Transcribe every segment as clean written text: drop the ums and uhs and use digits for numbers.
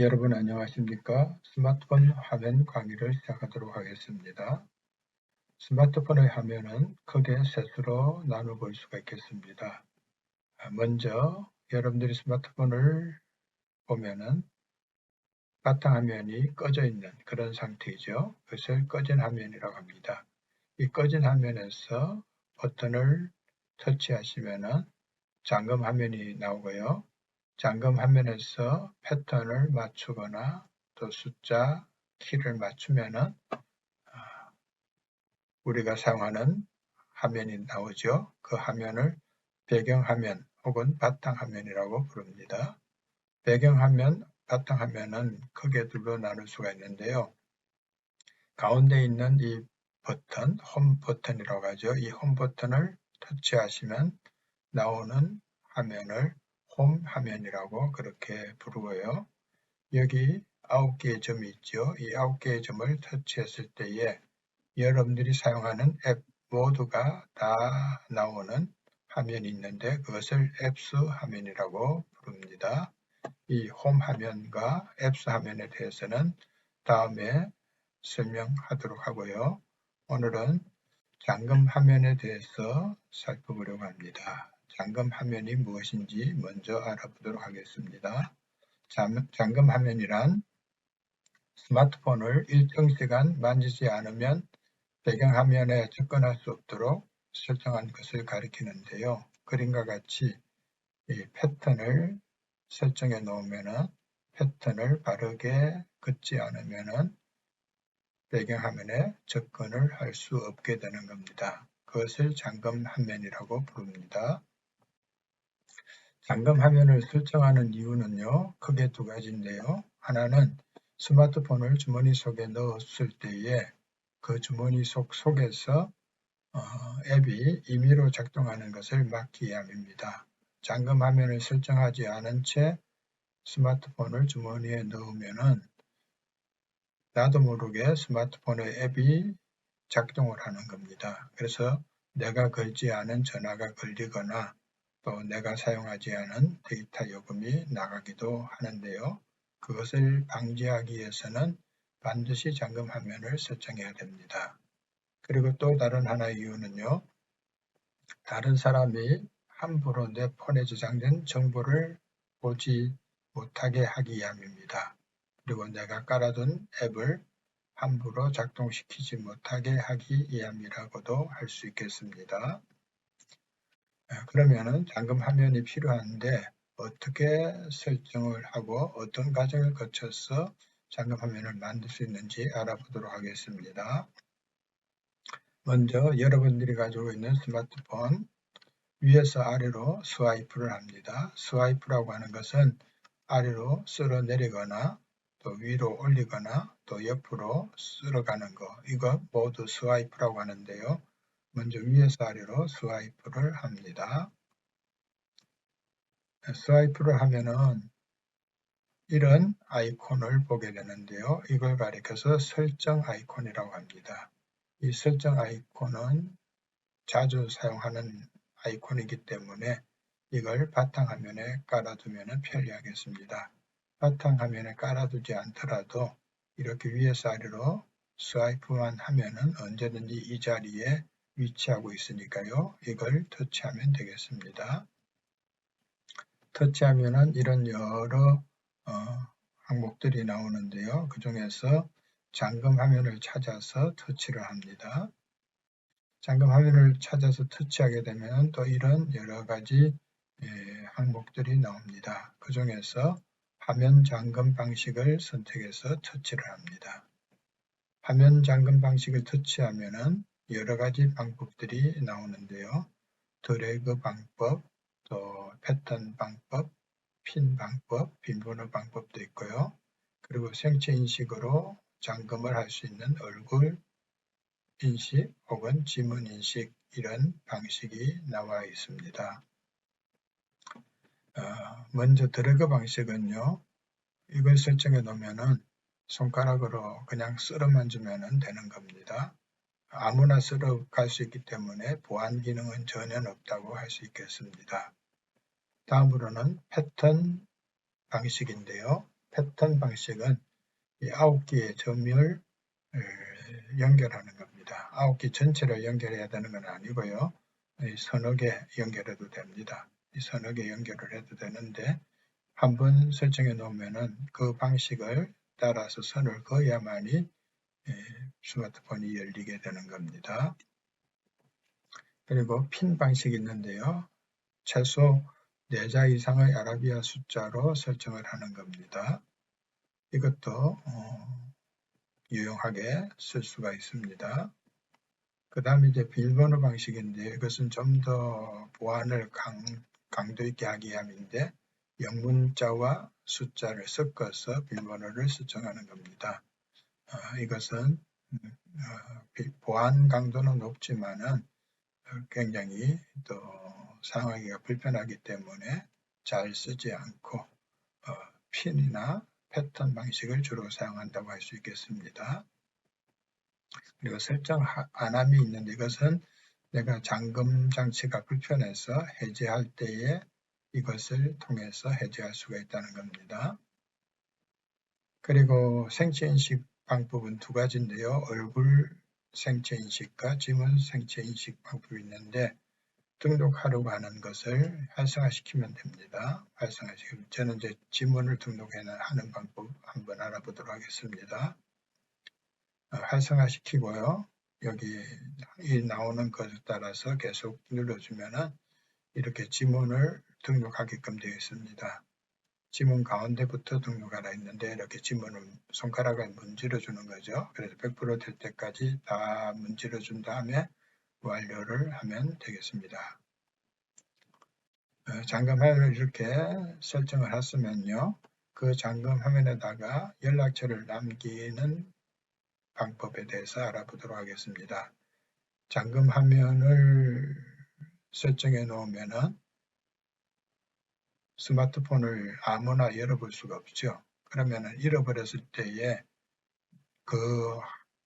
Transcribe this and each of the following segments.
여러분 안녕하십니까? 스마트폰 화면 강의를 시작하도록 하겠습니다. 스마트폰의 화면은 크게 셋으로 나눠 볼 수가 있겠습니다. 먼저 여러분들이 스마트폰을 보면은 바탕화면이 꺼져 있는 그런 상태이죠. 그것을 꺼진 화면이라고 합니다. 이 꺼진 화면에서 버튼을 터치하시면은 잠금 화면이 나오고요. 잠금 화면에서 패턴을 맞추거나 또 숫자, 키를 맞추면은 우리가 사용하는 화면이 나오죠. 그 화면을 배경화면 혹은 바탕화면이라고 부릅니다. 배경화면, 바탕화면은 크게 둘로 나눌 수가 있는데요. 가운데 있는 이 버튼, 홈 버튼이라고 하죠. 이 홈 버튼을 터치하시면 나오는 화면을 홈 화면이라고 그렇게 부르고요. 여기 9개의 점이 있죠. 이 9개의 점을 터치했을 때에 여러분들이 사용하는 앱 모두가 다 나오는 화면이 있는데 그것을 앱스 화면이라고 부릅니다. 이 홈 화면과 앱스 화면에 대해서는 다음에 설명하도록 하고요. 오늘은 잠금 화면에 대해서 살펴보려고 합니다. 잠금 화면이 무엇인지 먼저 알아보도록 하겠습니다. 잠금 화면이란 스마트폰을 일정 시간 만지지 않으면 배경화면에 접근할 수 없도록 설정한 것을 가리키는데요. 그림과 같이 이 패턴을 설정해 놓으면 패턴을 바르게 긋지 않으면 배경화면에 접근을 할 수 없게 되는 겁니다. 그것을 잠금 화면이라고 부릅니다. 잠금 화면을 설정하는 이유는요, 크게 두 가지인데요. 하나는 스마트폰을 주머니 속에 넣었을 때에 그 주머니 속에서 앱이 임의로 작동하는 것을 막기 위함입니다. 잠금 화면을 설정하지 않은 채 스마트폰을 주머니에 넣으면은 나도 모르게 스마트폰의 앱이 작동을 하는 겁니다. 그래서 내가 걸지 않은 전화가 걸리거나 또 내가 사용하지 않은 데이터 요금이 나가기도 하는데요. 그것을 방지하기 위해서는 반드시 잠금 화면을 설정해야 됩니다. 그리고 또 다른 하나의 이유는요. 다른 사람이 함부로 내 폰에 저장된 정보를 보지 못하게 하기 위함입니다. 그리고 내가 깔아둔 앱을 함부로 작동시키지 못하게 하기 위함이라고도 할 수 있겠습니다. 그러면은 잠금 화면이 필요한데 어떻게 설정을 하고 어떤 과정을 거쳐서 잠금 화면을 만들 수 있는지 알아보도록 하겠습니다. 먼저 여러분들이 가지고 있는 스마트폰 위에서 아래로 스와이프를 합니다. 스와이프라고 하는 것은 아래로 쓸어 내리거나 또 위로 올리거나 또 옆으로 쓸어가는 거, 이거 모두 스와이프라고 하는데요. 먼저 위에서 아래로 스와이프를 합니다. 스와이프를 하면은 이런 아이콘을 보게 되는데요. 이걸 가리켜서 설정 아이콘이라고 합니다. 이 설정 아이콘은 자주 사용하는 아이콘이기 때문에 이걸 바탕화면에 깔아두면 편리하겠습니다. 바탕화면에 깔아두지 않더라도 이렇게 위에서 아래로 스와이프만 하면은 언제든지 이 자리에 위치하고 있으니까요. 이걸 터치하면 되겠습니다. 터치하면은 이런 여러 항목들이 나오는데요. 그 중에서 잠금 화면을 찾아서 터치를 합니다. 잠금 화면을 찾아서 터치하게 되면 또 이런 여러 가지 항목들이 나옵니다. 그 중에서 화면 잠금 방식을 선택해서 터치를 합니다. 화면 잠금 방식을 터치하면은 여러 가지 방법들이 나오는데요. 드래그 방법, 또 패턴 방법, 핀 방법, 빈번호 방법도 있고요. 그리고 생체 인식으로 잠금을 할 수 있는 얼굴 인식 혹은 지문 인식 이런 방식이 나와 있습니다. 먼저 드래그 방식은요. 이걸 설정해 놓으면은 손가락으로 그냥 쓸어만 주면 되는 겁니다. 아무나 쓸어 갈 수 있기 때문에 보안 기능은 전혀 없다고 할 수 있겠습니다. 다음으로는 패턴 방식인데요. 패턴 방식은 이 9개의 점을 연결하는 겁니다. 9개 전체를 연결해야 되는 건 아니고요. 서너 개 연결해도 됩니다. 이 서너 개 연결을 해도 되는데 한번 설정해 놓으면은 그 방식을 따라서 선을 그어야만이 스마트폰이 열리게 되는 겁니다. 그리고 핀 방식이 있는데요. 최소 4자 이상의 아라비아 숫자로 설정을 하는 겁니다. 이것도 유용하게 쓸 수가 있습니다. 그 다음에 이제 비밀번호 방식인데 이것은 좀 더 보안을 강도 있게 하기 위함인데 영문자와 숫자를 섞어서 비밀번호를 설정하는 겁니다. 이것은 보안 강도는 높지만은 굉장히 또 사용하기가 불편하기 때문에 잘 쓰지 않고 핀이나 패턴 방식을 주로 사용한다고 할 수 있겠습니다. 그리고 설정 안함이 있는데 이것은 내가 잠금 장치가 불편해서 해제할 때에 이것을 통해서 해제할 수가 있다는 겁니다. 그리고 생체인식 방법은 두 가지인데요. 얼굴 생체인식과 지문 생체인식 방법이 있는데 등록하려고 하는 것을 활성화시키면 됩니다. 활성화시키면 저는 이제 지문을 등록하는 방법 한번 알아보도록 하겠습니다. 활성화시키고요. 여기 이 나오는 것에 따라서 계속 눌러주면은 이렇게 지문을 등록하게끔 되어 있습니다. 지문 가운데부터 등록하라 했는데 이렇게 지문을 손가락을 문질러 주는 거죠. 그래서 100% 될 때까지 다 문질러 준 다음에 완료를 하면 되겠습니다. 잠금 화면을 이렇게 설정을 했으면요. 그 잠금 화면에다가 연락처를 남기는 방법에 대해서 알아보도록 하겠습니다. 잠금 화면을 설정해 놓으면은 스마트폰을 아무나 열어볼 수가 없죠. 그러면은 잃어버렸을 때에 그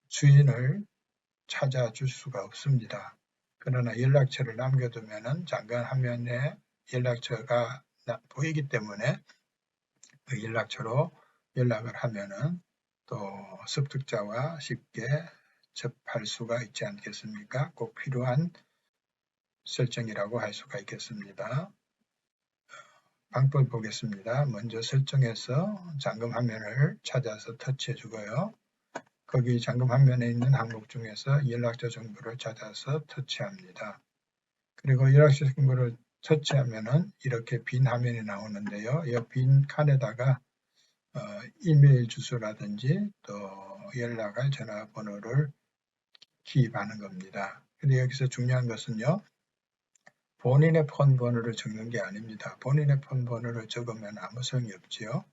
주인을 찾아줄 수가 없습니다. 그러나 연락처를 남겨두면은 잠금 화면에 연락처가 보이기 때문에 그 연락처로 연락을 하면은 또 습득자와 쉽게 접할 수가 있지 않겠습니까? 꼭 필요한 설정이라고 할 수가 있겠습니다. 방법을 보겠습니다. 먼저 설정해서 잠금 화면을 찾아서 터치해 주고요. 거기 잠금 화면에 있는 항목 중에서 연락처 정보를 찾아서 터치합니다. 그리고 연락처 정보를 터치하면은 이렇게 빈 화면이 나오는데요. 이 빈 칸에다가 이메일 주소라든지 또 연락할 전화번호를 기입하는 겁니다. 근데 여기서 중요한 것은요. 본인의 폰 번호를 적는 게 아닙니다. 본인의 폰 번호를 적으면 아무 소용이 없지요.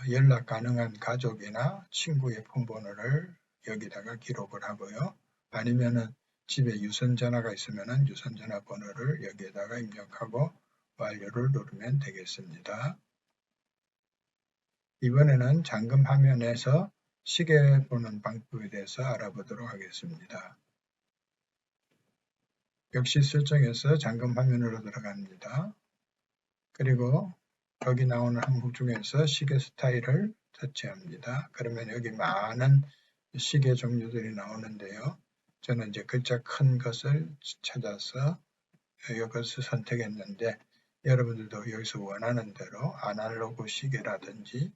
연락 가능한 가족이나 친구의 폰 번호를 여기다가 기록을 하고요. 아니면은 집에 유선전화가 있으면은 유선전화 번호를 여기에다가 입력하고 완료를 누르면 되겠습니다. 이번에는 잠금 화면에서 시계 보는 방법에 대해서 알아보도록 하겠습니다. 역시 설정해서 잠금 화면으로 들어갑니다. 그리고 여기 나오는 항목 중에서 시계 스타일을 터치합니다. 그러면 여기 많은 시계 종류들이 나오는데요. 저는 이제 글자 큰 것을 찾아서 이것을 선택했는데 여러분들도 여기서 원하는 대로 아날로그 시계라든지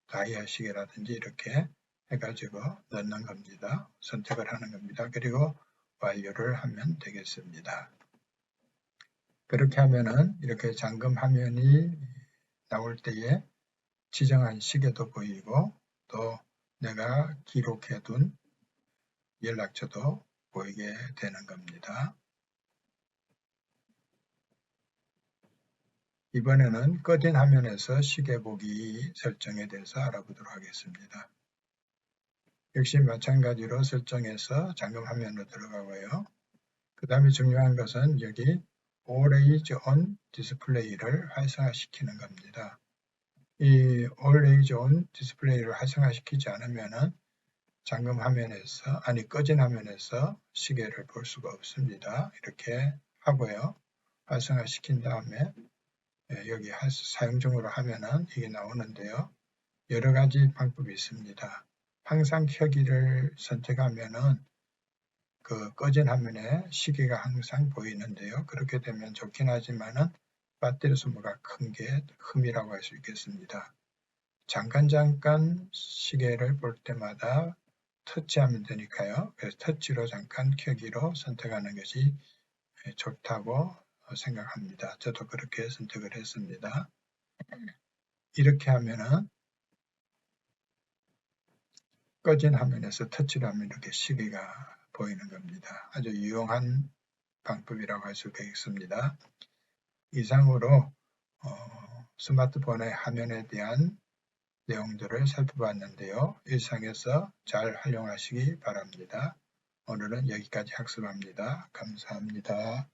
다이아 시계라든지 이렇게 해가지고 넣는 겁니다. 선택을 하는 겁니다. 그리고 완료를 하면 되겠습니다. 그렇게 하면은 이렇게 잠금 화면이 나올 때에 지정한 시계도 보이고 또 내가 기록해둔 연락처도 보이게 되는 겁니다. 이번에는 꺼진 화면에서 시계 보기 설정에 대해서 알아보도록 하겠습니다. 역시 마찬가지로 설정해서 잠금 화면으로 들어가고요. 그 다음에 중요한 것은 여기 Always On 디스플레이를 활성화시키는 겁니다. 이 Always On 디스플레이를 활성화시키지 않으면은 잠금 화면에서 꺼진 화면에서 시계를 볼 수가 없습니다. 이렇게 하고요. 활성화시킨 다음에 여기 사용 중으로 하면은 이게 나오는데요. 여러 가지 방법이 있습니다. 항상 켜기를 선택하면은 그 꺼진 화면에 시계가 항상 보이는데요. 그렇게 되면 좋긴 하지만은 배터리 소모가 큰 게 흠이라고 할 수 있겠습니다. 잠깐 시계를 볼 때마다 터치하면 되니까요. 그래서 터치로 잠깐 켜기로 선택하는 것이 좋다고 생각합니다. 저도 그렇게 선택을 했습니다. 이렇게 하면은 꺼진 화면에서 터치를 하면 이렇게 시계가 보이는 겁니다. 아주 유용한 방법이라고 할 수가 있습니다. 이상으로 스마트폰의 화면에 대한 내용들을 살펴봤는데요. 일상에서 잘 활용하시기 바랍니다. 오늘은 여기까지 학습합니다. 감사합니다.